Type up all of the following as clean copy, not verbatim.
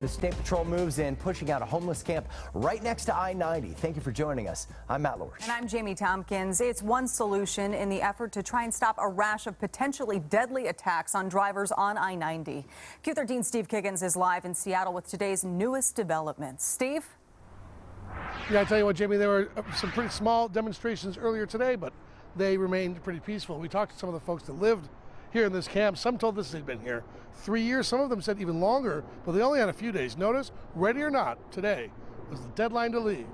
The State Patrol moves in, pushing out a homeless camp right next to I-90. Thank you for joining us. I'm Matt Lorch. And I'm Jamie Tompkins. It's one solution in the effort to try and stop a rash of potentially deadly attacks on drivers on I-90. Q13 Steve Kiggins is live in Seattle with today's newest developments. Steve? Yeah, I tell you what, Jamie, there were some pretty small demonstrations earlier today, but they remained pretty peaceful. We talked to some of the folks that lived here in this camp. Some told us they'd been here 3 years. Some of them said even longer, but they only had a few days' notice. Ready or not, today was the deadline to leave.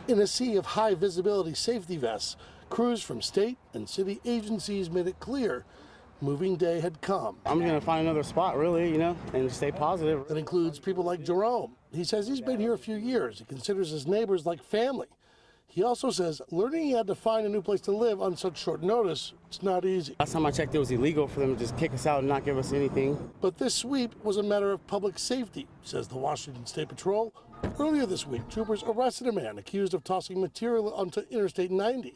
In a sea of high visibility safety vests, crews from state and city agencies made it clear moving day had come. I'm going to find another spot, really, and stay positive. That includes people like Jerome. He says he's been here a few years. He considers his neighbors like family. He also says learning he had to find a new place to live on such short notice, it's not easy. Last time I checked, it was illegal for them to just kick us out and not give us anything. But this sweep was a matter of public safety, says the Washington State Patrol. Earlier this week, troopers arrested a man accused of tossing material onto Interstate 90.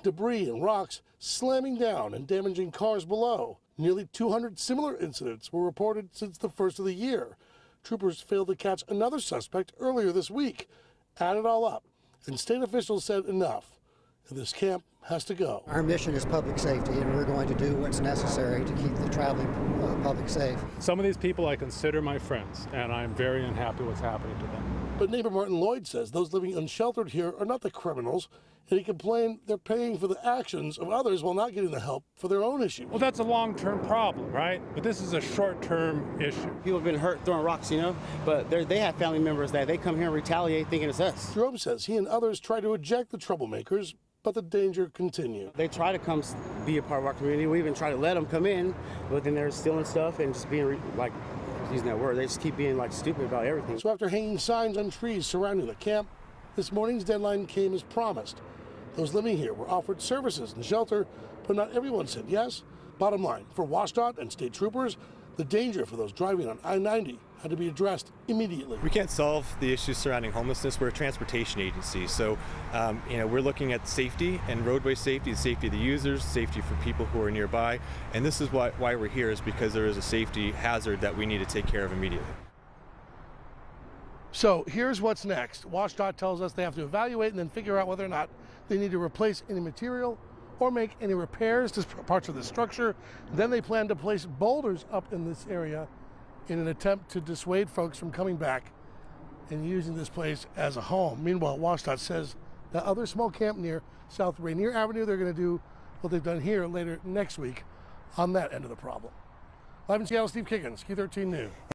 Debris and rocks slamming down and damaging cars below. Nearly 200 similar incidents were reported since the first of the year. Troopers failed to catch another suspect earlier this week. Add it all up, and state officials said enough. This camp has to go. Our mission is public safety, and we're going to do what's necessary to keep the traveling public safe. Some of these people I consider my friends, and I'm very unhappy what's happening to them. But neighbor Martin Lloyd says those living unsheltered here are not the criminals, and he complained they're paying for the actions of others while not getting the help for their own issues. Well, that's a long-term problem, right? But this is a short-term issue. People have been hurt throwing rocks, but they have family members that they come here and retaliate thinking it's us. Jerome says he and others try to eject the troublemakers, but the danger continues. They try to come be a part of our community. We even try to let them come in, but then they're stealing stuff and just being using that word, they just keep being stupid about everything. So after hanging signs on trees surrounding the camp, this morning's deadline came as promised. Those living here were offered services and shelter, but not everyone said yes. Bottom line, for WSDOT and state troopers, the danger for those driving on I-90 had to be addressed immediately. We can't solve the issues surrounding homelessness. We're a transportation agency, so we're looking at safety and roadway safety, the safety of the users, safety for people who are nearby, and this is why we're here, is because there is a safety hazard that we need to take care of immediately. So here's what's next. WSDOT tells us they have to evaluate and then figure out whether or not they need to replace any material or make any repairs to parts of the structure. Then they plan to place boulders up in this area in an attempt to dissuade folks from coming back and using this place as a home. Meanwhile, WSDOT says that other small camp near South Rainier Avenue, they're going to do what they've done here later next week on that end of the problem. Live in Seattle, Steve Kiggins, Q13 News.